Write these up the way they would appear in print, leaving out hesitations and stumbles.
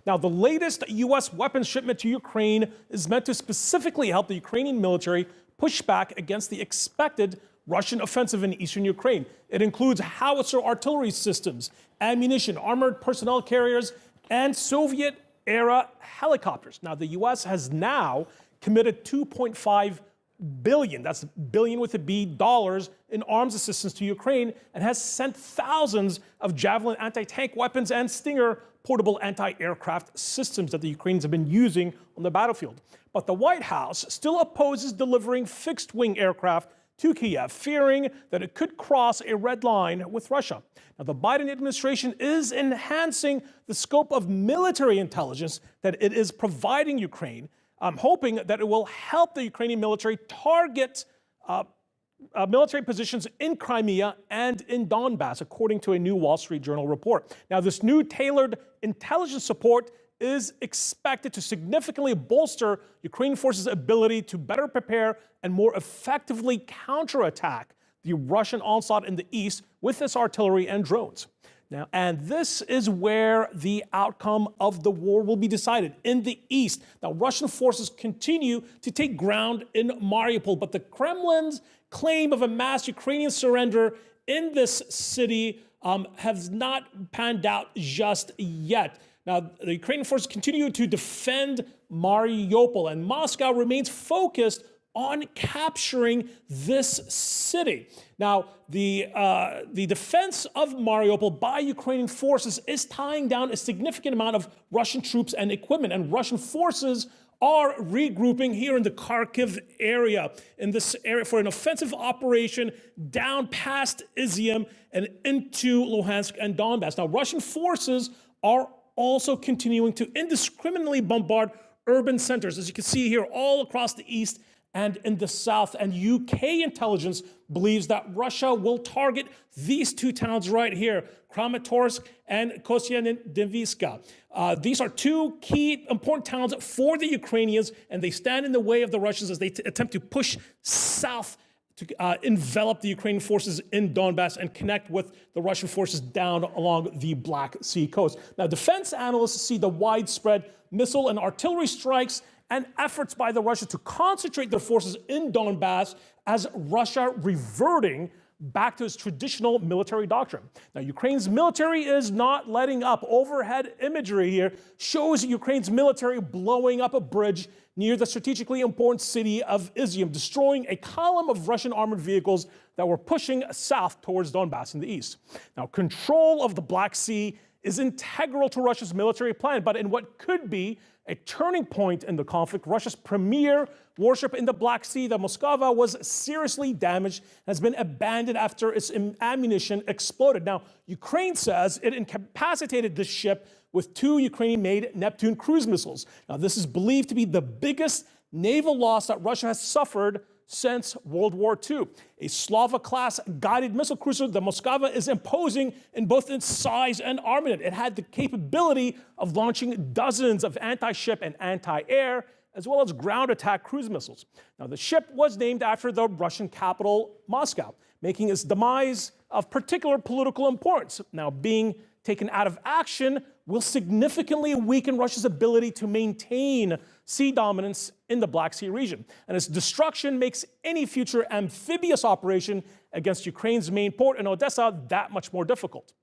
Now, the latest U.S. weapons shipment to Ukraine is meant to specifically help the Ukrainian military push back against the expected Russian offensive in eastern Ukraine. It includes howitzer artillery systems, ammunition, armored personnel carriers, and Soviet-era helicopters. Now, the U.S. has now committed $2.5 billion, that's billion with a B, dollars in arms assistance to Ukraine, and has sent thousands of Javelin anti-tank weapons and Stinger portable anti-aircraft systems that the Ukrainians have been using on the battlefield. But the White House still opposes delivering fixed-wing aircraft to Kiev, fearing that it could cross a red line with Russia. Now, the Biden administration is enhancing the scope of military intelligence that it is providing Ukraine, hoping that it will help the Ukrainian military target military positions in Crimea and in Donbass, according to a new Wall Street Journal report. Now, this new tailored intelligence support is expected to significantly bolster Ukrainian forces' ability to better prepare and more effectively counterattack the Russian onslaught in the east with its artillery and drones. Now, and this is where the outcome of the war will be decided, in the east. Now, Russian forces continue to take ground in Mariupol, but the Kremlin's claim of a mass Ukrainian surrender in this city has not panned out just yet. Now, the Ukrainian forces continue to defend Mariupol, and Moscow remains focused on capturing this city. Now, the defense of Mariupol by Ukrainian forces is tying down a significant amount of Russian troops and equipment, and Russian forces are regrouping here in the Kharkiv area, in this area for an offensive operation down past Izium and into Luhansk and Donbass. Now, Russian forces are also continuing to indiscriminately bombard urban centers, as you can see here, all across the east and in the south. And UK intelligence believes that Russia will target these two towns right here, Kramatorsk and Kostyantynivka. These are two key important towns for the Ukrainians, and they stand in the way of the Russians as they attempt to push south to envelop the Ukrainian forces in Donbass and connect with the Russian forces down along the Black Sea coast. Now, defense analysts see the widespread missile and artillery strikes and efforts by the Russians to concentrate their forces in Donbass as Russia reverting back to its traditional military doctrine. Now, Ukraine's military is not letting up. Overhead imagery here shows Ukraine's military blowing up a bridge near the strategically important city of Izium, destroying a column of Russian armored vehicles that were pushing south towards Donbass in the east. Now, control of the Black Sea is integral to Russia's military plan, but in what could be a turning point in the conflict, Russia's premier warship in the Black Sea, the Moskva, was seriously damaged and has been abandoned after its ammunition exploded. Now, Ukraine says it incapacitated the ship with two Ukrainian-made Neptune cruise missiles. Now, this is believed to be the biggest naval loss that Russia has suffered since World War II. A Slava-class guided missile cruiser, the Moskva, is imposing in both its size and armament. It had the capability of launching dozens of anti-ship and anti-air, as well as ground attack cruise missiles. Now, the ship was named after the Russian capital, Moscow, making its demise of particular political importance. Now, being taken out of action will significantly weaken Russia's ability to maintain sea dominance in the Black Sea region. And its destruction makes any future amphibious operation against Ukraine's main port in Odessa that much more difficult.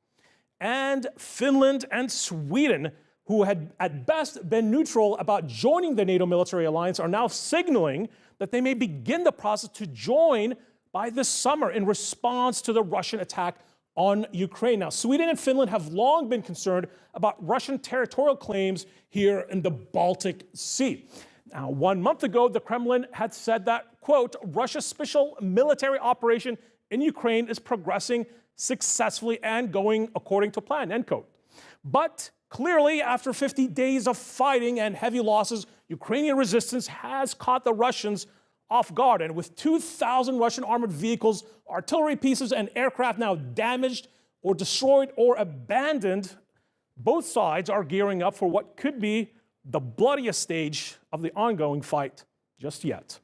And Finland and Sweden, who had at best been neutral about joining the NATO military alliance, are now signaling that they may begin the process to join by this summer in response to the Russian attack on Ukraine. Now, Sweden and Finland have long been concerned about Russian territorial claims here in the Baltic Sea. Now, 1 month ago, the Kremlin had said that, quote, Russia's special military operation in Ukraine is progressing successfully and going according to plan, end quote. But clearly, after 50 days of fighting and heavy losses, Ukrainian resistance has caught the Russians off guard, and with 2,000 Russian armored vehicles, artillery pieces, and aircraft now damaged or destroyed or abandoned, both sides are gearing up for what could be the bloodiest stage of the ongoing fight just yet.